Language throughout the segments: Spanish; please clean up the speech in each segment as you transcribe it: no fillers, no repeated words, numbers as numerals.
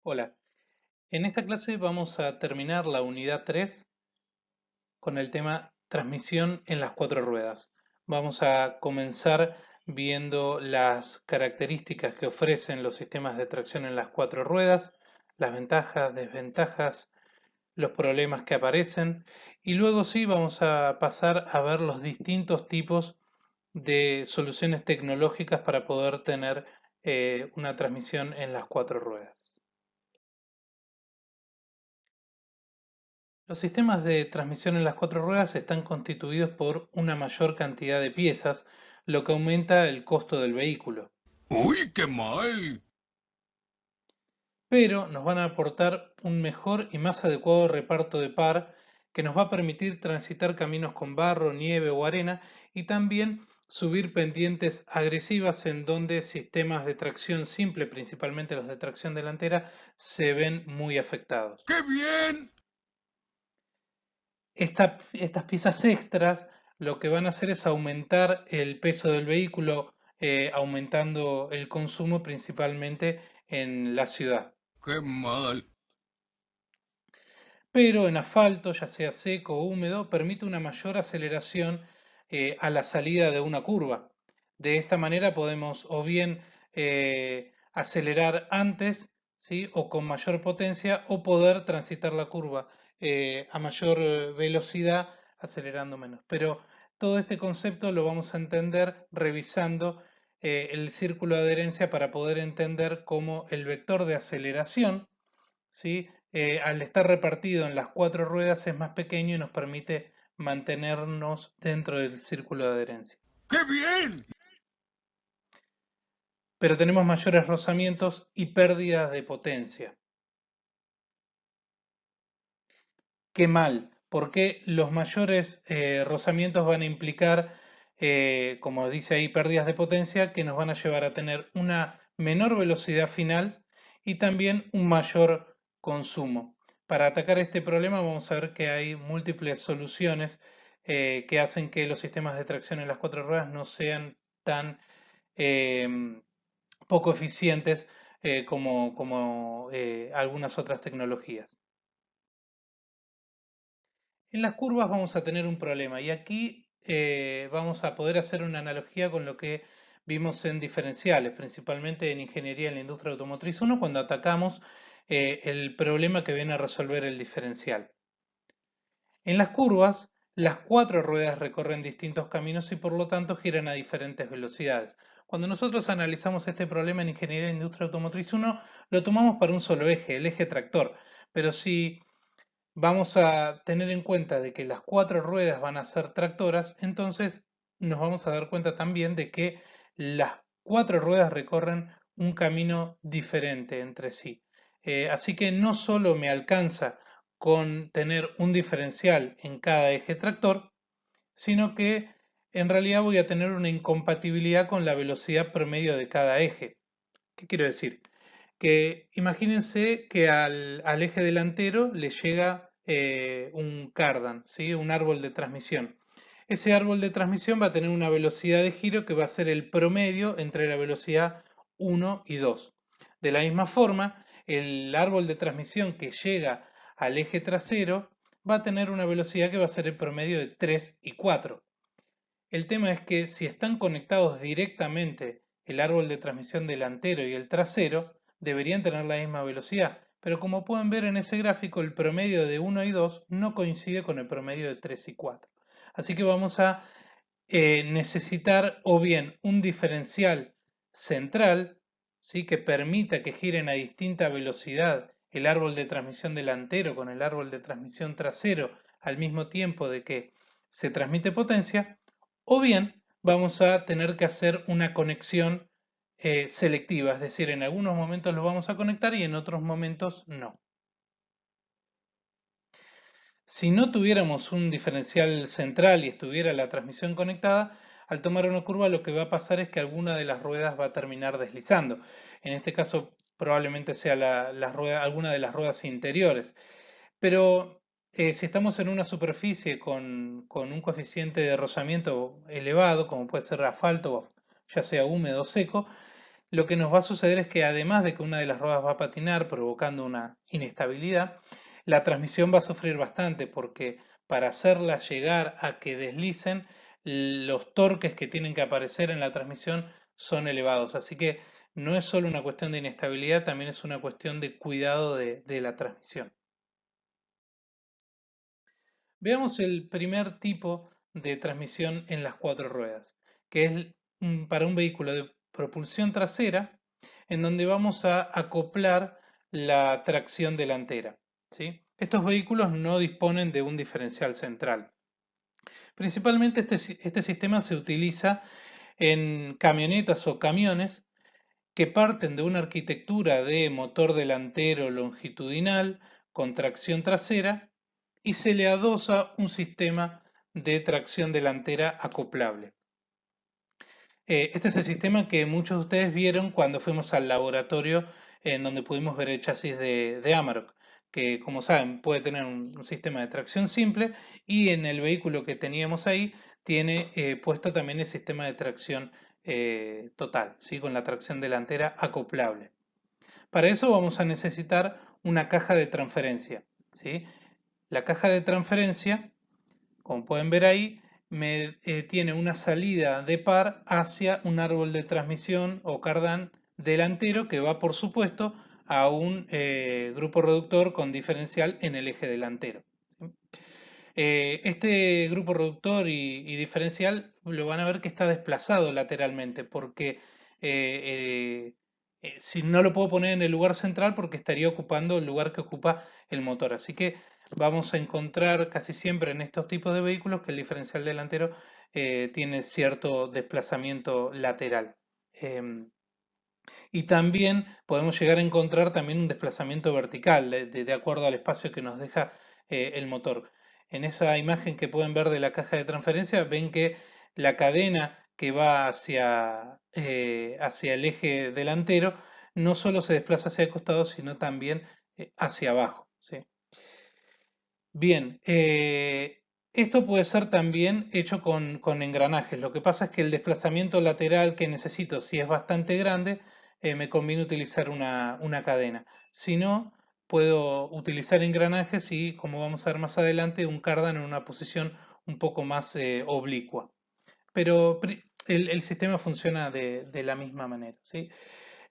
Hola, en esta clase vamos a terminar la unidad 3 con el tema transmisión en las cuatro ruedas. Vamos a comenzar viendo las características que ofrecen los sistemas de tracción en las cuatro ruedas, las ventajas, desventajas, los problemas que aparecen y luego sí vamos a pasar a ver los distintos tipos de soluciones tecnológicas para poder tener una transmisión en las cuatro ruedas. Los sistemas de transmisión en las cuatro ruedas están constituidos por una mayor cantidad de piezas, lo que aumenta el costo del vehículo, ¡Uy, qué mal! pero nos van a aportar un mejor y más adecuado reparto de par que nos va a permitir transitar caminos con barro, nieve o arena y también subir pendientes agresivas en donde sistemas de tracción simple, principalmente los de tracción delantera, se ven muy afectados. ¡Qué bien! Estas piezas extras lo que van a hacer es aumentar el peso del vehículo, aumentando el consumo principalmente en la ciudad. ¡Qué mal! Pero en asfalto, ya sea seco o húmedo, permite una mayor aceleración a la salida de una curva. De esta manera podemos o bien acelerar antes, ¿sí? O con mayor potencia o poder transitar la curva a mayor velocidad acelerando menos. Pero todo este concepto lo vamos a entender revisando el círculo de adherencia para poder entender cómo el vector de aceleración, ¿sí? Al estar repartido en las cuatro ruedas es más pequeño y nos permite mantenernos dentro del círculo de adherencia. ¡Qué bien! Pero tenemos mayores rozamientos y pérdidas de potencia. Qué mal, porque los mayores rozamientos van a implicar, como dice ahí, pérdidas de potencia que nos van a llevar a tener una menor velocidad final y también un mayor consumo. Para atacar este problema vamos a ver que hay múltiples soluciones que hacen que los sistemas de tracción en las cuatro ruedas no sean tan em, poco eficientes como algunas otras tecnologías. En las curvas vamos a tener un problema y aquí vamos a poder hacer una analogía con lo que vimos en diferenciales, principalmente en ingeniería en la industria automotriz 1, cuando atacamos el problema que viene a resolver el diferencial. En las curvas, las cuatro ruedas recorren distintos caminos y por lo tanto giran a diferentes velocidades. Cuando nosotros analizamos este problema en ingeniería en la industria automotriz 1, lo tomamos para un solo eje, el eje tractor, pero si vamos a tener en cuenta de que las cuatro ruedas van a ser tractoras, entonces nos vamos a dar cuenta también de que las cuatro ruedas recorren un camino diferente entre sí. Así que no solo me alcanza con tener un diferencial en cada eje tractor, sino que en realidad voy a tener una incompatibilidad con la velocidad promedio de cada eje. ¿Qué quiero decir? Que imagínense que al eje delantero le llega un cardan, ¿sí? Un árbol de transmisión. Ese árbol de transmisión va a tener una velocidad de giro que va a ser el promedio entre la velocidad 1 y 2. De la misma forma, el árbol de transmisión que llega al eje trasero va a tener una velocidad que va a ser el promedio de 3 y 4. El tema es que si están conectados directamente el árbol de transmisión delantero y el trasero, deberían tener la misma velocidad, pero como pueden ver en ese gráfico, el promedio de 1 y 2 no coincide con el promedio de 3 y 4. Así que vamos a necesitar o bien un diferencial central, ¿sí? Que permita que giren a distinta velocidad el árbol de transmisión delantero con el árbol de transmisión trasero al mismo tiempo de que se transmite potencia, o bien vamos a tener que hacer una conexión selectiva, es decir, en algunos momentos lo vamos a conectar y en otros momentos no. Si no tuviéramos un diferencial central y estuviera la transmisión conectada, al tomar una curva lo que va a pasar es que alguna de las ruedas va a terminar deslizando. En este caso probablemente sea alguna de las ruedas interiores. Pero si estamos en una superficie con un coeficiente de rozamiento elevado, como puede ser asfalto, ya sea húmedo o seco, lo que nos va a suceder es que además de que una de las ruedas va a patinar provocando una inestabilidad, la transmisión va a sufrir bastante porque para hacerla llegar a que deslicen, los torques que tienen que aparecer en la transmisión son elevados. Así que no es solo una cuestión de inestabilidad, también es una cuestión de cuidado de la transmisión. Veamos el primer tipo de transmisión en las cuatro ruedas, que es para un vehículo de propulsión trasera, en donde vamos a acoplar la tracción delantera. ¿Sí? Estos vehículos no disponen de un diferencial central. Principalmente este sistema se utiliza en camionetas o camiones que parten de una arquitectura de motor delantero longitudinal con tracción trasera y se le adosa un sistema de tracción delantera acoplable. Este es el sistema que muchos de ustedes vieron cuando fuimos al laboratorio en donde pudimos ver el chasis de Amarok, que como saben puede tener un sistema de tracción simple y en el vehículo que teníamos ahí tiene puesto también el sistema de tracción total, ¿sí? Con la tracción delantera acoplable. Para eso vamos a necesitar una caja de transferencia, ¿sí? La caja de transferencia, como pueden ver ahí, tiene una salida de par hacia un árbol de transmisión o cardán delantero que va, por supuesto, a un grupo reductor con diferencial en el eje delantero. Este grupo reductor y diferencial lo van a ver que está desplazado lateralmente porque si no lo puedo poner en el lugar central porque estaría ocupando el lugar que ocupa el motor. Así que vamos a encontrar casi siempre en estos tipos de vehículos que el diferencial delantero tiene cierto desplazamiento lateral. Y también podemos llegar a encontrar también un desplazamiento vertical de acuerdo al espacio que nos deja el motor. En esa imagen que pueden ver de la caja de transferencia ven que la cadena que va hacia el eje delantero no solo se desplaza hacia el costado, sino también hacia abajo. ¿Sí? Bien, esto puede ser también hecho con engranajes. Lo que pasa es que el desplazamiento lateral que necesito, si es bastante grande, me conviene utilizar una cadena. Si no, puedo utilizar engranajes y, como vamos a ver más adelante, un cardan en una posición un poco más oblicua. Pero el sistema funciona de la misma manera, ¿sí?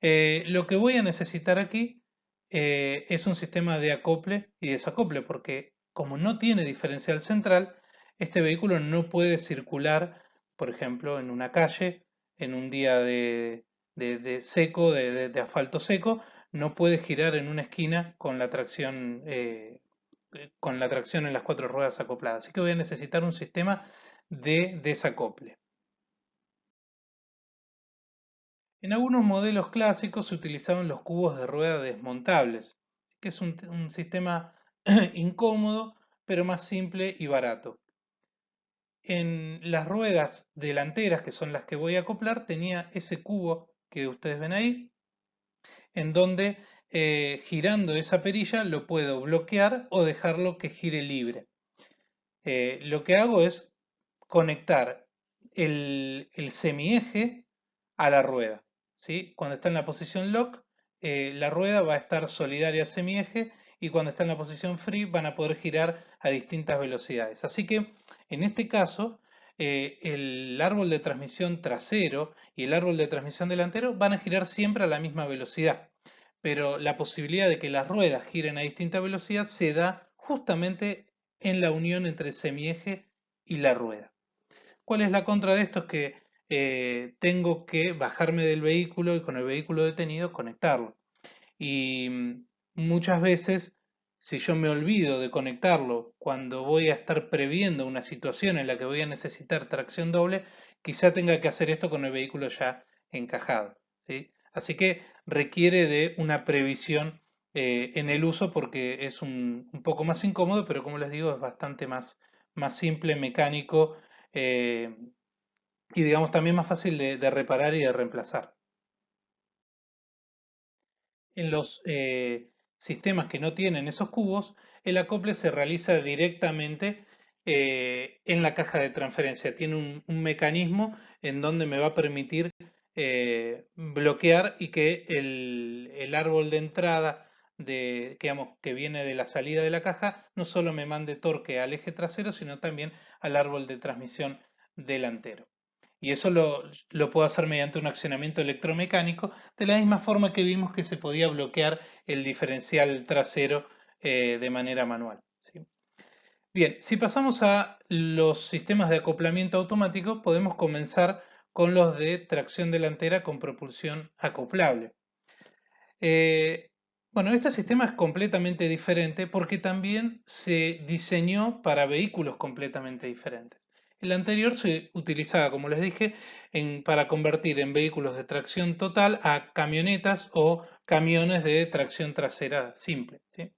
Lo que voy a necesitar aquí es un sistema de acople y desacople, porque como no tiene diferencial central, este vehículo no puede circular, por ejemplo, en una calle, en un día de seco, de asfalto seco, no puede girar en una esquina con la tracción en las cuatro ruedas acopladas. Así que voy a necesitar un sistema de desacople. En algunos modelos clásicos se utilizaban los cubos de rueda desmontables, que es un sistema incómodo, pero más simple y barato. En las ruedas delanteras, que son las que voy a acoplar, tenía ese cubo que ustedes ven ahí, en donde girando esa perilla lo puedo bloquear o dejarlo que gire libre. Lo que hago es conectar el semieje a la rueda. ¿Sí? Cuando está en la posición lock, la rueda va a estar solidaria a semieje y cuando está en la posición free van a poder girar a distintas velocidades. Así que en este caso, el árbol de transmisión trasero y el árbol de transmisión delantero van a girar siempre a la misma velocidad. Pero la posibilidad de que las ruedas giren a distinta velocidad se da justamente en la unión entre el semieje y la rueda. ¿Cuál es la contra de esto? Es que tengo que bajarme del vehículo y con el vehículo detenido conectarlo. Y muchas veces, si yo me olvido de conectarlo cuando voy a estar previendo una situación en la que voy a necesitar tracción doble, quizá tenga que hacer esto con el vehículo ya encajado. ¿Sí? Así que requiere de una previsión en el uso porque es un poco más incómodo, pero como les digo, es bastante más simple, mecánico eh, y digamos también más fácil de reparar y de reemplazar. En los sistemas que no tienen esos cubos, el acople se realiza directamente en la caja de transferencia. Tiene un mecanismo en donde me va a permitir bloquear y que el árbol de entrada digamos, que viene de la salida de la caja no solo me mande torque al eje trasero, sino también al árbol de transmisión delantero. Y eso lo puedo hacer mediante un accionamiento electromecánico, de la misma forma que vimos que se podía bloquear el diferencial trasero de manera manual, ¿sí? Bien, si pasamos a los sistemas de acoplamiento automático, podemos comenzar con los de tracción delantera con propulsión acoplable. Eh, bueno, este sistema es completamente diferente porque también se diseñó para vehículos completamente diferentes. El anterior se utilizaba, como les dije, para convertir en vehículos de tracción total a camionetas o camiones de tracción trasera simple, ¿sí?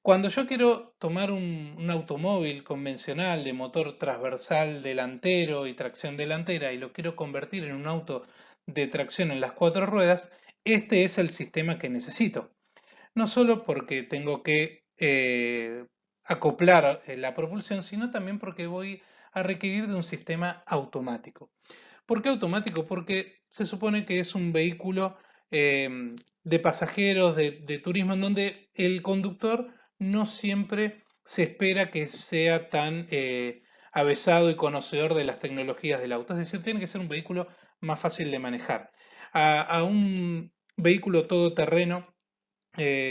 Cuando yo quiero tomar un automóvil convencional de motor transversal delantero y tracción delantera y lo quiero convertir en un auto de tracción en las cuatro ruedas, este es el sistema que necesito. No solo porque tengo que acoplar la propulsión, sino también porque voy a requerir de un sistema automático. ¿Por qué automático? Porque se supone que es un vehículo de pasajeros, de turismo, en donde el conductor no siempre se espera que sea tan avesado y conocedor de las tecnologías del auto. Es decir, tiene que ser un vehículo más fácil de manejar. A un vehículo todoterreno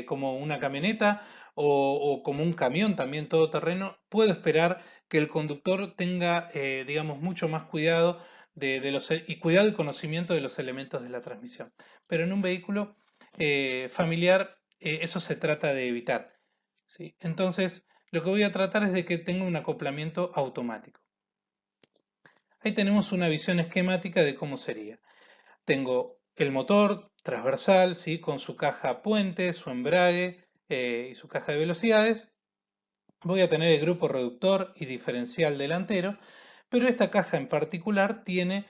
como una camioneta o como un camión también todoterreno, puedo esperar que el conductor tenga, digamos, mucho más cuidado y cuidado y conocimiento de los elementos de la transmisión. Pero en un vehículo familiar eso se trata de evitar, ¿sí? Entonces, lo que voy a tratar es de que tenga un acoplamiento automático. Ahí tenemos una visión esquemática de cómo sería. Tengo el motor transversal, ¿sí? Con su caja puente, su embrague y su caja de velocidades. Voy a tener el grupo reductor y diferencial delantero, pero esta caja en particular tiene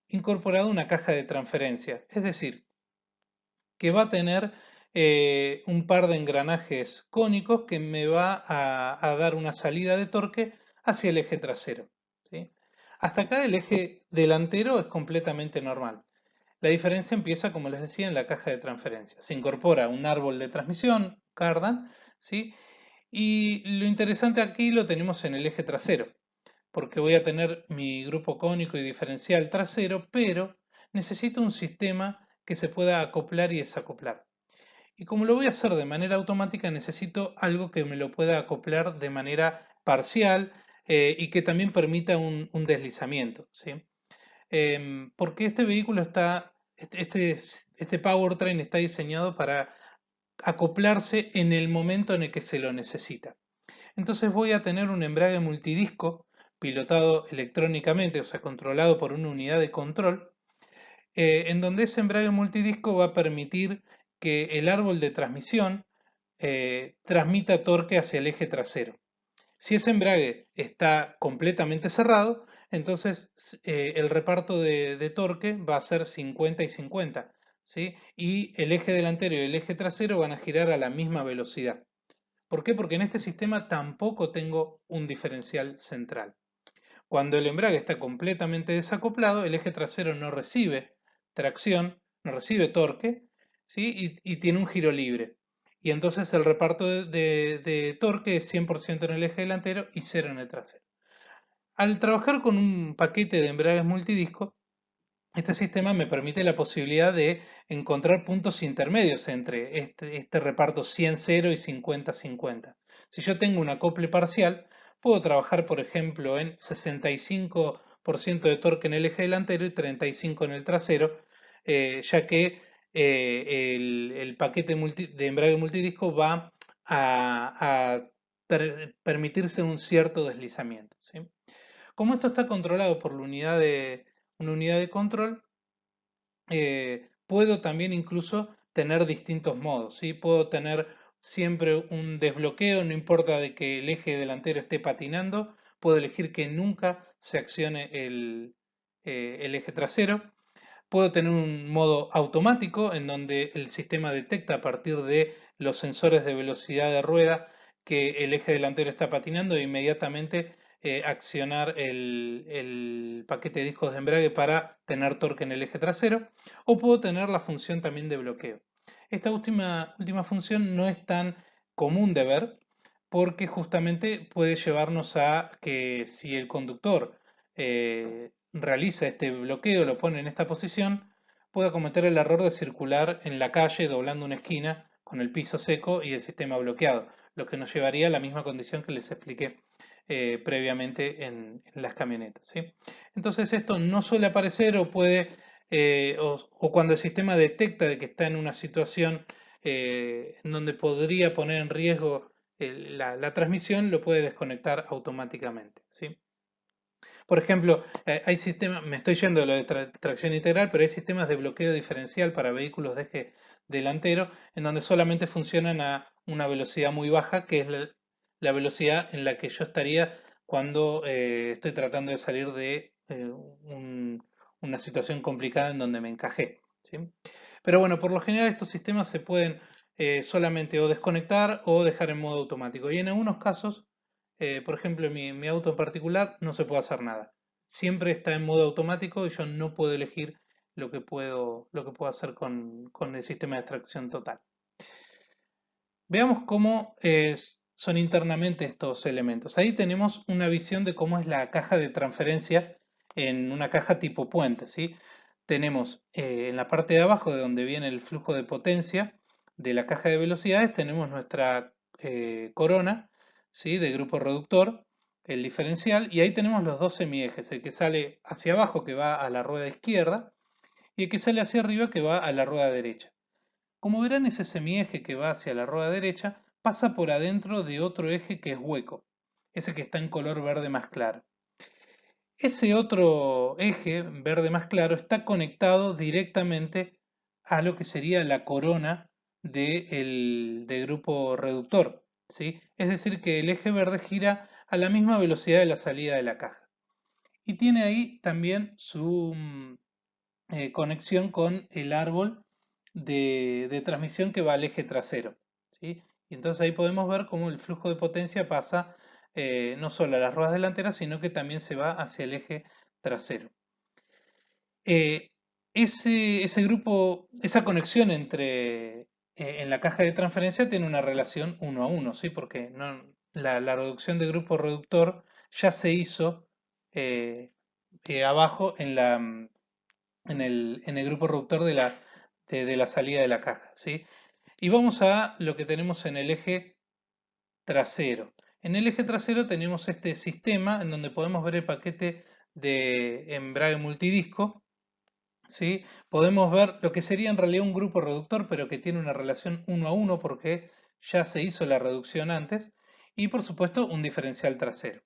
incorporado una caja de transferencia, es decir, que va a tener un par de engranajes cónicos que me va a dar una salida de torque hacia el eje trasero, ¿sí? Hasta acá el eje delantero es completamente normal. La diferencia empieza, como les decía, en la caja de transferencia. Se incorpora un árbol de transmisión, cardan, ¿sí? Y lo interesante aquí lo tenemos en el eje trasero, porque voy a tener mi grupo cónico y diferencial trasero, pero necesito un sistema que se pueda acoplar y desacoplar. Y como lo voy a hacer de manera automática, necesito algo que me lo pueda acoplar de manera parcial y que también permita un deslizamiento, ¿sí? Porque este vehículo este powertrain está diseñado para acoplarse en el momento en el que se lo necesita. Entonces voy a tener un embrague multidisco pilotado electrónicamente, o sea, controlado por una unidad de control, en donde ese embrague multidisco va a permitir que el árbol de transmisión transmita torque hacia el eje trasero. Si ese embrague está completamente cerrado, entonces el reparto de torque va a ser 50 y 50, ¿sí? Y el eje delantero y el eje trasero van a girar a la misma velocidad. ¿Por qué? Porque en este sistema tampoco tengo un diferencial central. Cuando el embrague está completamente desacoplado, el eje trasero no recibe tracción, no recibe torque, ¿sí? Y tiene un giro libre. Y entonces el reparto de torque es 100% en el eje delantero y 0 en el trasero. Al trabajar con un paquete de embragues multidisco, este sistema me permite la posibilidad de encontrar puntos intermedios entre este reparto 100-0 y 50-50. Si yo tengo un acople parcial, puedo trabajar, por ejemplo, en 65% de torque en el eje delantero y 35% en el trasero, ya que el paquete de embrague multidisco va a permitirse un cierto deslizamiento, ¿sí? Como esto está controlado por una unidad de control, puedo también incluso tener distintos modos, ¿sí? Puedo tener siempre un desbloqueo, no importa de que el eje delantero esté patinando, puedo elegir que nunca se accione el eje trasero. Puedo tener un modo automático en donde el sistema detecta a partir de los sensores de velocidad de rueda que el eje delantero está patinando e inmediatamente accionar el paquete de discos de embrague para tener torque en el eje trasero, o puedo tener la función también de bloqueo. Esta última función no es tan común de ver porque justamente puede llevarnos a que si el conductor realiza este bloqueo, lo pone en esta posición, pueda cometer el error de circular en la calle doblando una esquina con el piso seco y el sistema bloqueado, lo que nos llevaría a la misma condición que les expliqué previamente en las camionetas, ¿sí? Entonces esto no suele aparecer o puede, o cuando el sistema detecta de que está en una situación en donde podría poner en riesgo la transmisión, lo puede desconectar automáticamente, ¿sí? Por ejemplo, hay sistemas, me estoy yendo de lo de tracción integral, pero hay sistemas de bloqueo diferencial para vehículos de eje delantero en donde solamente funcionan a una velocidad muy baja, que es la velocidad en la que yo estaría cuando estoy tratando de salir de una situación complicada en donde me encajé, ¿sí? Pero bueno, por lo general estos sistemas se pueden solamente o desconectar o dejar en modo automático. Y en algunos casos, por ejemplo, en mi auto en particular, no se puede hacer nada. Siempre está en modo automático y yo no puedo elegir lo que puedo hacer con el sistema de extracción total. Veamos cómo son internamente estos elementos. Ahí tenemos una visión de cómo es la caja de transferencia en una caja tipo puente, ¿sí? Tenemos en la parte de abajo, de donde viene el flujo de potencia de la caja de velocidades, tenemos nuestra corona, ¿sí? De grupo reductor, el diferencial, y ahí tenemos los dos semiejes, el que sale hacia abajo que va a la rueda izquierda y el que sale hacia arriba que va a la rueda derecha. Como verán, ese semieje que va hacia la rueda derecha pasa por adentro de otro eje que es hueco, ese que está en color verde más claro. Ese otro eje verde más claro está conectado directamente a lo que sería la corona del grupo reductor, ¿sí? Es decir, que el eje verde gira a la misma velocidad de la salida de la caja. Y tiene ahí también su conexión con el árbol de transmisión que va al eje trasero, ¿sí? Y entonces ahí podemos ver cómo el flujo de potencia pasa no solo a las ruedas delanteras, sino que también se va hacia el eje trasero. Eh, ese grupo, esa conexión en la caja de transferencia tiene una relación uno a uno, ¿sí? Porque la reducción de grupo reductor ya se hizo eh, abajo en el grupo reductor de la salida de la caja, ¿sí? Y vamos a lo que tenemos en el eje trasero. En el eje trasero tenemos este sistema en donde podemos ver el paquete de embrague multidisco, ¿sí? Podemos ver lo que sería en realidad un grupo reductor, pero que tiene una relación uno a uno porque ya se hizo la reducción antes, y por supuesto un diferencial trasero.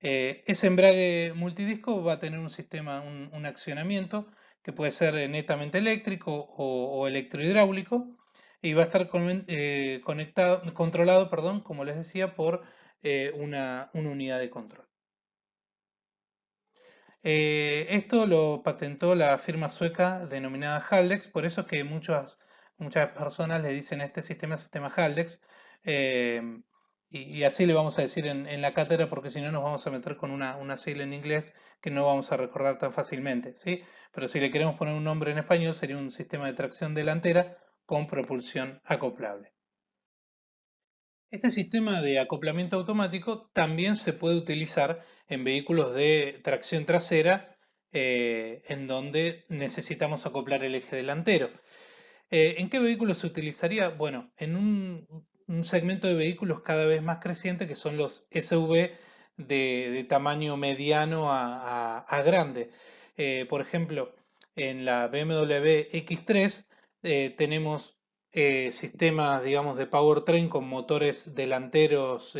Ese embrague multidisco va a tener un sistema, un accionamiento que puede ser netamente eléctrico o electrohidráulico y va a estar controlado, perdón, como les decía, por una unidad de control. Esto lo patentó la firma sueca denominada Haldex, por eso es que muchas personas le dicen a este sistema Haldex, eh, y así le vamos a decir en la cátedra, porque si no nos vamos a meter con una sigla en inglés que no vamos a recordar tan fácilmente, ¿sí? Pero si le queremos poner un nombre en español, sería un sistema de tracción delantera con propulsión acoplable. Este sistema de acoplamiento automático también se puede utilizar en vehículos de tracción trasera en donde necesitamos acoplar el eje delantero. ¿En qué vehículos se utilizaría? Bueno, en un segmento de vehículos cada vez más creciente que son los SUV de tamaño mediano a grande. Por ejemplo, en la BMW X3 tenemos sistemas, digamos, de powertrain con motores delanteros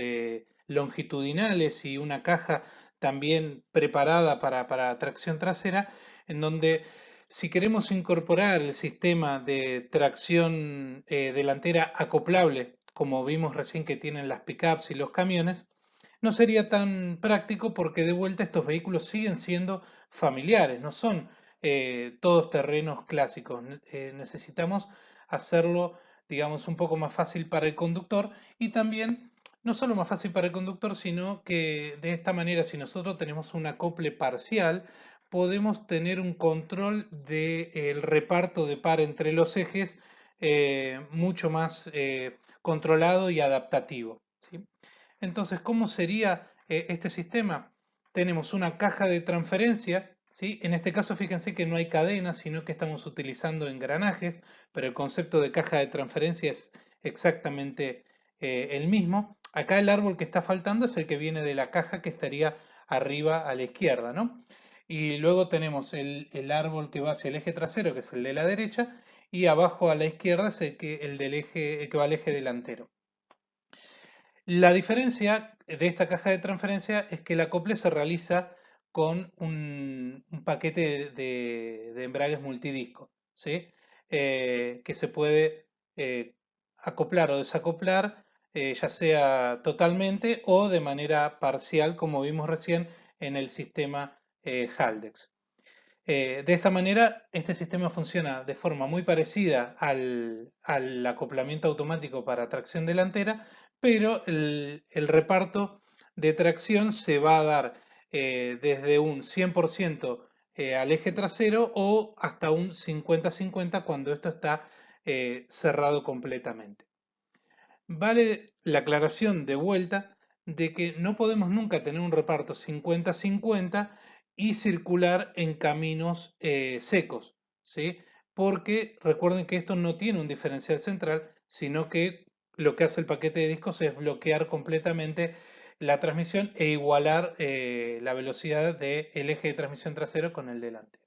longitudinales y una caja también preparada para tracción trasera, en donde si queremos incorporar el sistema de tracción delantera acoplable, como vimos recién que tienen las pickups y los camiones, no sería tan práctico porque de vuelta estos vehículos siguen siendo familiares, no son todos terrenos clásicos. Necesitamos hacerlo, digamos, un poco más fácil para el conductor y también no solo más fácil para el conductor, sino que de esta manera, si nosotros tenemos un acople parcial, podemos tener un control del reparto de par entre los ejes mucho más controlado y adaptativo, ¿sí? Entonces, ¿cómo sería este sistema? Tenemos una caja de transferencia, ¿sí? En este caso, fíjense que no hay cadenas, sino que estamos utilizando engranajes, pero el concepto de caja de transferencia es exactamente el mismo. Acá el árbol que está faltando es el que viene de la caja que estaría arriba a la izquierda, ¿no? Y luego tenemos el árbol que va hacia el eje trasero, que es el de la derecha, y abajo a la izquierda es el que va al eje delantero. La diferencia de esta caja de transferencia es que el acople se realiza con un paquete de embragues multidisco, ¿sí? Que se puede acoplar o desacoplar, ya sea totalmente o de manera parcial, como vimos recién en el sistema Haldex. De esta manera, este sistema funciona de forma muy parecida al acoplamiento automático para tracción delantera, pero el reparto de tracción se va a dar desde un 100% al eje trasero o hasta un 50-50 cuando esto está cerrado completamente. Vale la aclaración de vuelta de que no podemos nunca tener un reparto 50-50 y circular en caminos secos, ¿sí? Porque recuerden que esto no tiene un diferencial central, sino que lo que hace el paquete de discos es bloquear completamente la transmisión e igualar la velocidad del eje de transmisión trasero con el delantero.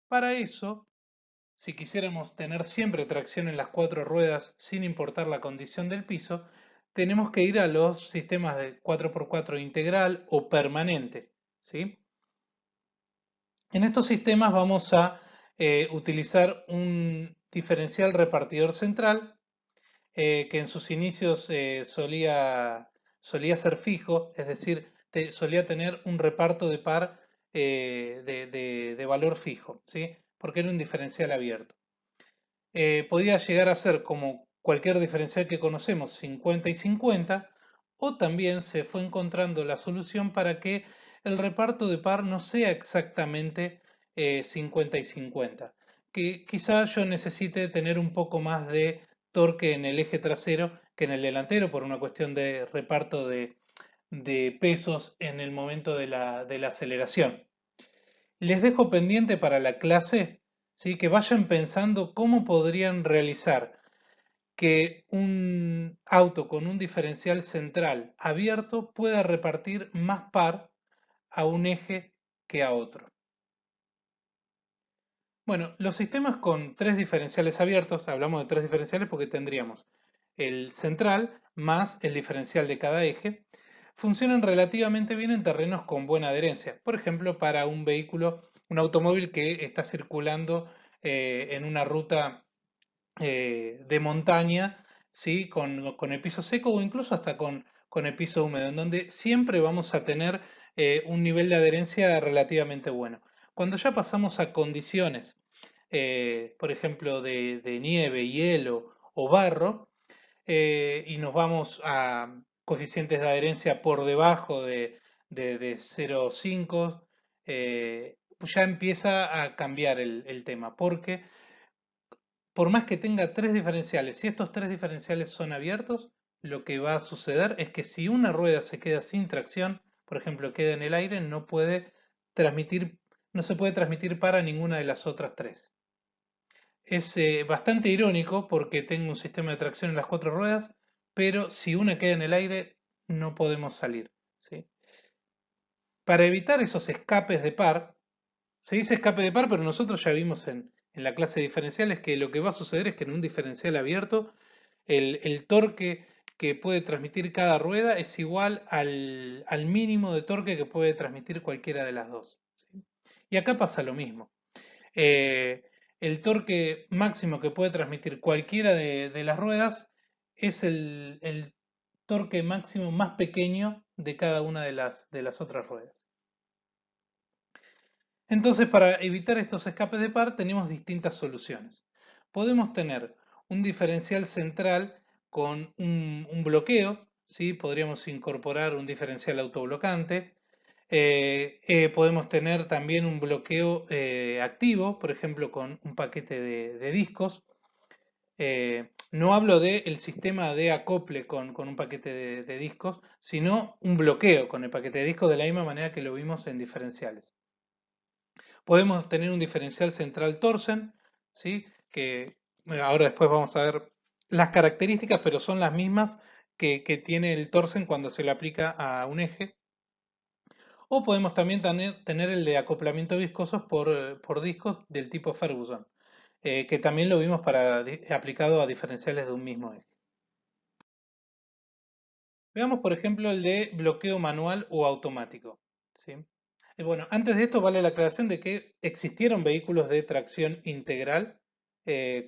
Para eso, si quisiéramos tener siempre tracción en las cuatro ruedas sin importar la condición del piso, tenemos que ir a los sistemas de 4x4 integral o permanente, ¿sí? En estos sistemas vamos a utilizar un diferencial repartidor central que en sus inicios solía ser fijo, es decir, solía tener un reparto de par de valor fijo, ¿sí? Porque era un diferencial abierto. Podía llegar a ser como cualquier diferencial que conocemos, 50 y 50, o también se fue encontrando la solución para que el reparto de par no sea exactamente 50 y 50, que quizás yo necesite tener un poco más de torque en el eje trasero que en el delantero por una cuestión de reparto de pesos en el momento de la aceleración. Les dejo pendiente para la clase, ¿sí? Que vayan pensando cómo podrían realizar que un auto con un diferencial central abierto pueda repartir más par a un eje que a otro. Bueno, los sistemas con tres diferenciales abiertos, hablamos de tres diferenciales porque tendríamos el central más el diferencial de cada eje, funcionan relativamente bien en terrenos con buena adherencia. Por ejemplo, para un vehículo, un automóvil que está circulando en una ruta de montaña, ¿sí? Con el piso seco o incluso hasta con el piso húmedo, en donde siempre vamos a tener un nivel de adherencia relativamente bueno. Cuando ya pasamos a condiciones, por ejemplo, de nieve, hielo o barro, y nos vamos a coeficientes de adherencia por debajo de 0,5, pues ya empieza a cambiar el tema, porque por más que tenga tres diferenciales, si estos tres diferenciales son abiertos, lo que va a suceder es que si una rueda se queda sin tracción, por ejemplo, queda en el aire, transmitir, no se puede transmitir para ninguna de las otras tres. Es bastante irónico porque tengo un sistema de tracción en las cuatro ruedas, pero si una queda en el aire, no podemos salir, ¿sí? Para evitar esos escapes de par, se dice escape de par, pero nosotros ya vimos en la clase de diferenciales que lo que va a suceder es que en un diferencial abierto, el torque que puede transmitir cada rueda es igual al mínimo de torque que puede transmitir cualquiera de las dos, ¿sí? Y acá pasa lo mismo. Eh, el torque máximo que puede transmitir cualquiera de las ruedas es el torque máximo más pequeño de cada una de las otras ruedas. Entonces, para evitar estos escapes de par, tenemos distintas soluciones. Podemos tener un diferencial central con un bloqueo, ¿sí? Podríamos incorporar un diferencial autoblocante. Podemos tener también un bloqueo activo, por ejemplo, con un paquete de discos. No hablo del sistema de acople con un paquete de discos, sino un bloqueo con el paquete de discos de la misma manera que lo vimos en diferenciales. Podemos tener un diferencial central Torsen, ¿sí? Que ahora después vamos a ver las características, pero son las mismas que tiene el Torsen cuando se le aplica a un eje. O podemos también tener el de acoplamiento viscoso por discos del tipo Ferguson, que también lo vimos aplicado a diferenciales de un mismo eje. Veamos, por ejemplo, el de bloqueo manual o automático, ¿sí? Bueno, antes de esto vale la aclaración de que existieron vehículos de tracción integral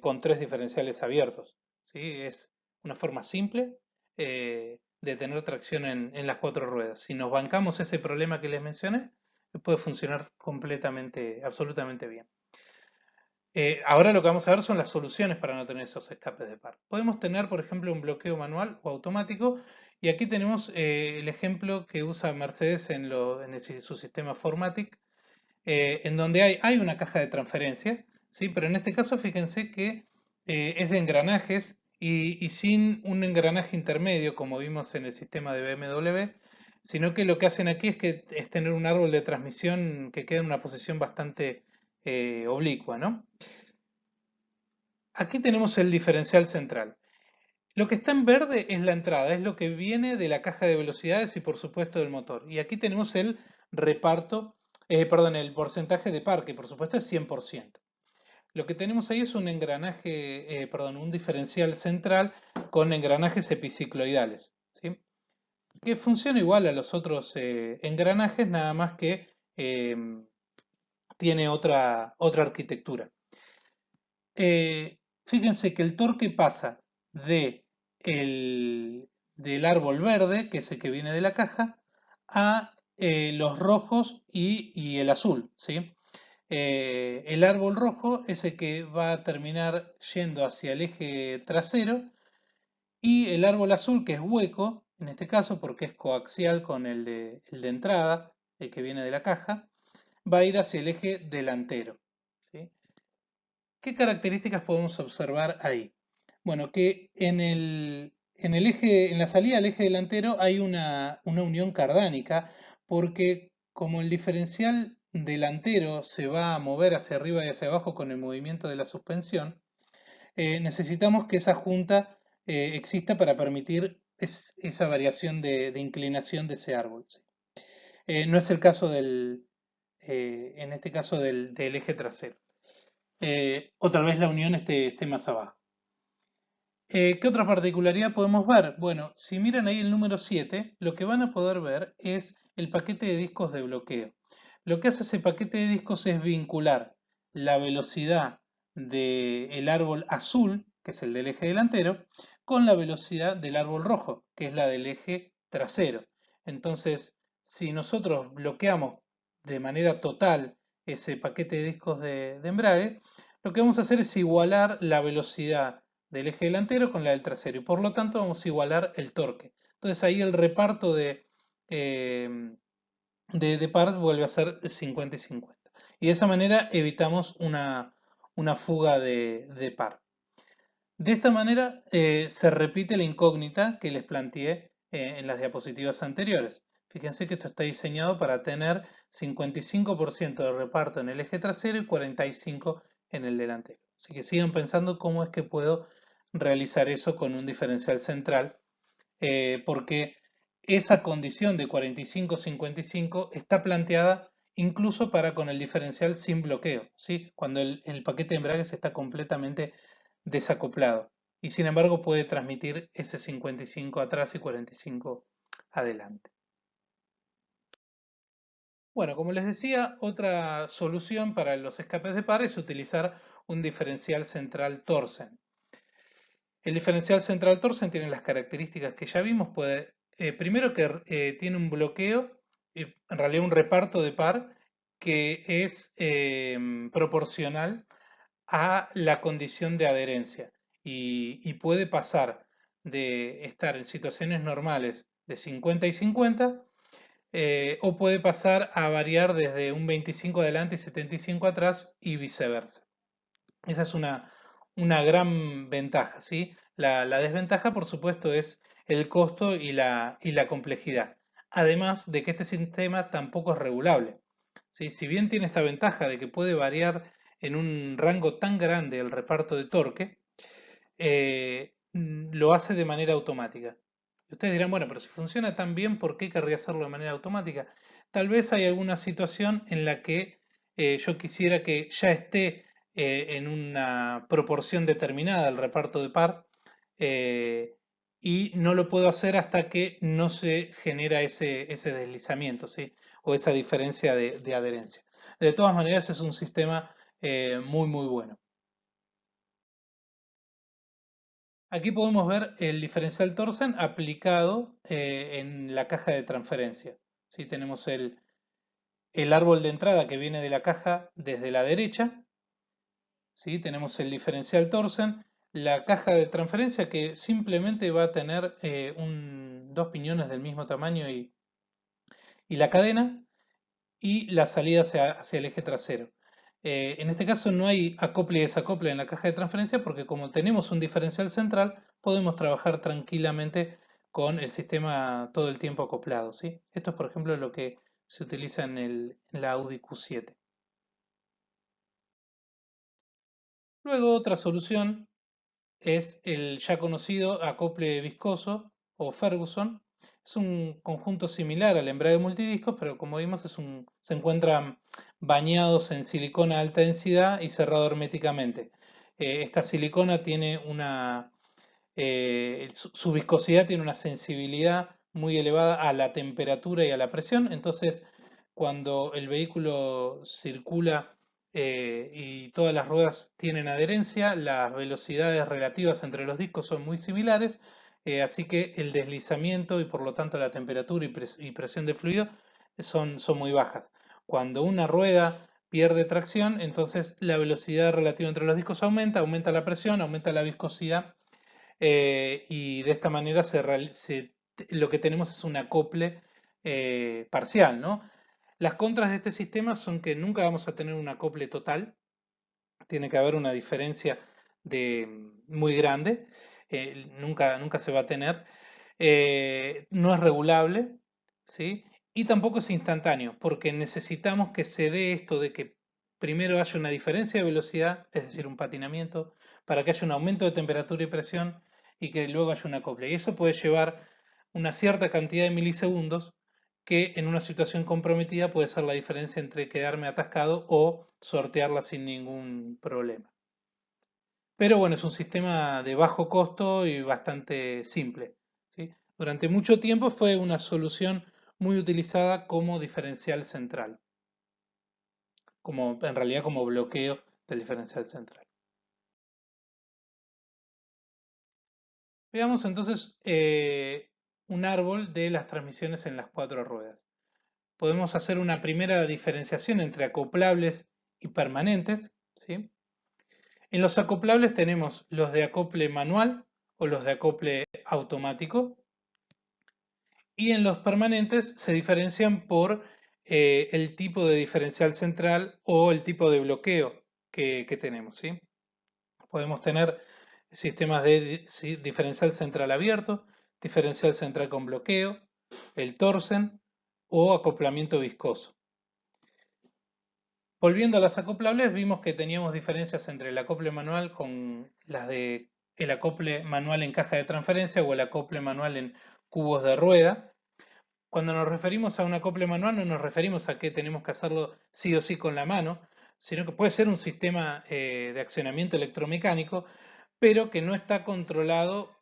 con 3 diferenciales abiertos, ¿sí? Es una forma simple de tener tracción en las 4 ruedas. Si nos bancamos ese problema que les mencioné, puede funcionar completamente, absolutamente bien. Ahora lo que vamos a ver son las soluciones para no tener esos escapes de par. Podemos tener, por ejemplo, un bloqueo manual o automático, y aquí tenemos el ejemplo que usa Mercedes su sistema Formatic, en donde hay una caja de transferencia, ¿sí? Pero en este caso fíjense que es de engranajes y sin un engranaje intermedio como vimos en el sistema de BMW, sino que lo que hacen aquí es tener un árbol de transmisión que queda en una posición bastante oblicua, ¿no? Aquí tenemos el diferencial central. Lo que está en verde es la entrada, es lo que viene de la caja de velocidades y por supuesto del motor. Y aquí tenemos el reparto, perdón, el porcentaje de par, que por supuesto es 100%. Lo que tenemos ahí es un engranaje, perdón, un diferencial central con engranajes epicicloidales, ¿sí? Que funciona igual a los otros engranajes, nada más que tiene otra arquitectura. Fíjense que el torque pasa de del árbol verde, que es el que viene de la caja, a los rojos y el azul, ¿sí? El árbol rojo es el que va a terminar yendo hacia el eje trasero, y el árbol azul, que es hueco, en este caso porque es coaxial con el de entrada, el que viene de la caja, va a ir hacia el eje delantero, ¿sí? ¿Qué características podemos observar ahí? Bueno, que en el eje, en la salida del eje delantero hay una unión cardánica, porque como el diferencial delantero se va a mover hacia arriba y hacia abajo con el movimiento de la suspensión, necesitamos que esa junta exista para permitir esa variación de inclinación de ese árbol, ¿sí? No es el caso en este caso del eje trasero. O tal vez la unión esté más abajo. ¿Qué otra particularidad podemos ver? Bueno, si miran ahí el número 7, lo que van a poder ver es el paquete de discos de bloqueo. Lo que hace ese paquete de discos es vincular la velocidad del árbol azul, que es el del eje delantero, con la velocidad del árbol rojo, que es la del eje trasero. Entonces, si nosotros bloqueamos de manera total ese paquete de discos de embrague, lo que vamos a hacer es igualar la velocidad del eje delantero con la del trasero, y por lo tanto vamos a igualar el torque. Entonces ahí el reparto de par vuelve a ser 50 y 50. Y de esa manera evitamos una fuga de par. De esta manera se repite la incógnita que les planteé en las diapositivas anteriores. Fíjense que esto está diseñado para tener 55% de reparto en el eje trasero y 45% en el delantero. Así que sigan pensando cómo es que puedo realizar eso con un diferencial central, porque esa condición de 45-55 está planteada incluso para con el diferencial sin bloqueo, ¿sí? Cuando el paquete de embragues está completamente desacoplado, y sin embargo puede transmitir ese 55 atrás y 45 adelante. Bueno, como les decía, otra solución para los escapes de par es utilizar un diferencial central Torsen. El diferencial central Torsen tiene las características que ya vimos. Primero que tiene un bloqueo, en realidad un reparto de par, que es proporcional a la condición de adherencia, y puede pasar de estar en situaciones normales de 50 y 50, o puede pasar a variar desde un 25 adelante y 75 atrás y viceversa. Esa es una gran ventaja, ¿sí? La desventaja, por supuesto, es el costo y la complejidad. Además de que este sistema tampoco es regulable, ¿sí? Si bien tiene esta ventaja de que puede variar en un rango tan grande el reparto de torque, lo hace de manera automática. Ustedes dirán, bueno, pero si funciona tan bien, ¿por qué querría hacerlo de manera automática? Tal vez hay alguna situación en la que yo quisiera que ya esté en una proporción determinada el reparto de par, eh, y no lo puedo hacer hasta que no se genera ese deslizamiento, ¿sí? O esa diferencia de adherencia. De todas maneras, es un sistema muy bueno. Aquí podemos ver el diferencial Torsen aplicado en la caja de transferencia. ¿Sí? Tenemos el árbol de entrada que viene de la caja desde la derecha. ¿Sí? Tenemos el diferencial Torsen, la caja de transferencia que simplemente va a tener dos piñones del mismo tamaño y la cadena, y la salida hacia el eje trasero. En este caso no hay acople y desacople en la caja de transferencia porque como tenemos un diferencial central, podemos trabajar tranquilamente con el sistema todo el tiempo acoplado, ¿sí? Esto es, por ejemplo, lo que se utiliza en la Audi Q7. Luego otra solución es el ya conocido acople viscoso o Ferguson. Es un conjunto similar al embrague multidiscos, pero como vimos se encuentran bañados en silicona de alta densidad y cerrado herméticamente. Esta silicona tiene su viscosidad tiene una sensibilidad muy elevada a la temperatura y a la presión, entonces cuando el vehículo circula y todas las ruedas tienen adherencia, las velocidades relativas entre los discos son muy similares, así que el deslizamiento y por lo tanto la temperatura y presión del fluido son muy bajas. Cuando una rueda pierde tracción, entonces la velocidad relativa entre los discos aumenta la presión, aumenta la viscosidad, y de esta manera lo que tenemos es un acople parcial, ¿no? Las contras de este sistema son que nunca vamos a tener un acople total, tiene que haber una diferencia muy grande, nunca se va a tener, no es regulable, ¿sí? Y tampoco es instantáneo, porque necesitamos que se dé esto de que primero haya una diferencia de velocidad, es decir, un patinamiento, para que haya un aumento de temperatura y presión y que luego haya un acople. Y eso puede llevar una cierta cantidad de milisegundos que en una situación comprometida puede ser la diferencia entre quedarme atascado o sortearla sin ningún problema. Pero bueno, es un sistema de bajo costo y bastante simple, ¿sí? Durante mucho tiempo fue una solución muy utilizada como diferencial central, en realidad como bloqueo del diferencial central. Veamos entonces un árbol de las transmisiones en las cuatro ruedas. Podemos hacer una primera diferenciación entre acoplables y permanentes, ¿sí? En los acoplables tenemos los de acople manual o los de acople automático, y en los permanentes se diferencian por el tipo de diferencial central o el tipo de bloqueo que tenemos, ¿sí? Podemos tener sistemas de diferencial central abierto, diferencial central con bloqueo, el Torsen o acoplamiento viscoso. Volviendo a las acoplables, vimos que teníamos diferencias entre el acople manual con las de el acople manual en caja de transferencia o el acople manual en cubos de rueda. Cuando nos referimos a un acople manual no nos referimos a que tenemos que hacerlo sí o sí con la mano, sino que puede ser un sistema de accionamiento electromecánico, pero que no está controlado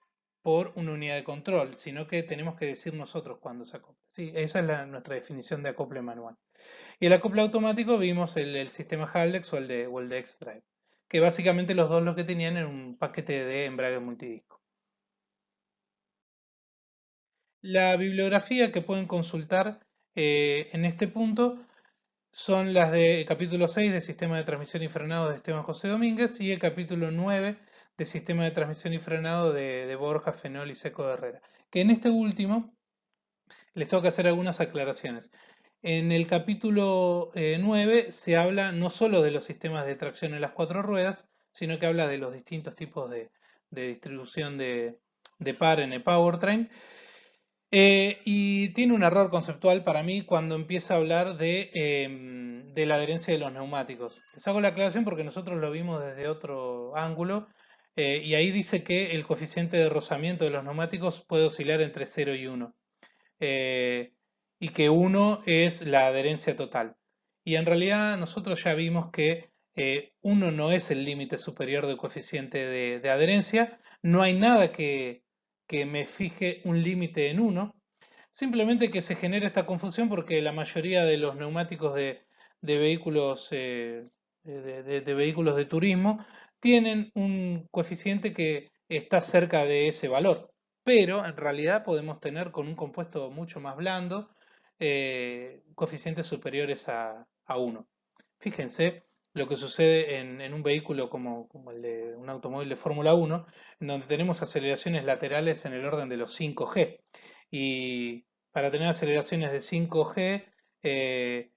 por una unidad de control, sino que tenemos que decir nosotros cuándo se acopla. Sí, esa es nuestra definición de acople manual. Y el acople automático vimos el sistema Haldex o el de X-Drive, que básicamente los dos lo que tenían era un paquete de embrague multidisco. La bibliografía que pueden consultar en este punto son las del capítulo 6 de Sistema de Transmisión y Frenado de Esteban José Domínguez y el capítulo 9 de sistema de transmisión y frenado de Borja, Fenol y Seco de Herrera. Que en este último les tengo que hacer algunas aclaraciones. En el capítulo 9 se habla no solo de los sistemas de tracción en las cuatro ruedas, sino que habla de los distintos tipos de distribución de par en el powertrain. Y tiene un error conceptual para mí cuando empieza a hablar de la adherencia de los neumáticos. Les hago la aclaración porque nosotros lo vimos desde otro ángulo, y ahí dice que el coeficiente de rozamiento de los neumáticos puede oscilar entre 0 y 1, eh, y que 1 es la adherencia total. Y en realidad nosotros ya vimos que 1 no es el límite superior del coeficiente de adherencia, no hay nada que me fije un límite en 1, simplemente que se genera esta confusión porque la mayoría de los neumáticos de vehículos, de vehículos de turismo tienen un coeficiente que está cerca de ese valor, pero en realidad podemos tener con un compuesto mucho más blando coeficientes superiores a 1. Fíjense lo que sucede en un vehículo como el de un automóvil de Fórmula 1, en donde tenemos aceleraciones laterales en el orden de los 5G. Y para tener aceleraciones de 5G,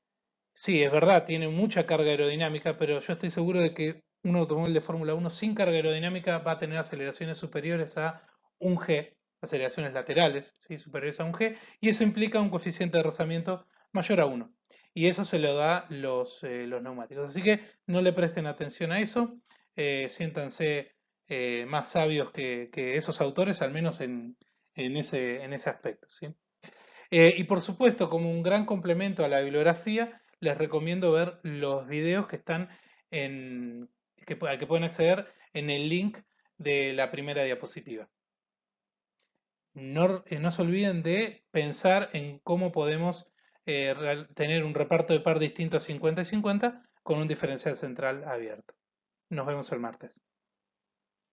sí, es verdad, tiene mucha carga aerodinámica, pero yo estoy seguro de que un automóvil de Fórmula 1 sin carga aerodinámica va a tener aceleraciones superiores a 1G, aceleraciones laterales, ¿sí? Superiores a 1G, y eso implica un coeficiente de rozamiento mayor a 1. Y eso se lo da los neumáticos. Así que no le presten atención a eso, siéntanse más sabios que esos autores, al menos en ese aspecto, ¿sí? Y por supuesto, como un gran complemento a la bibliografía, les recomiendo ver los videos que están al que pueden acceder en el link de la primera diapositiva. No se olviden de pensar en cómo podemos tener un reparto de par distinto a 50 y 50 con un diferencial central abierto. Nos vemos el martes.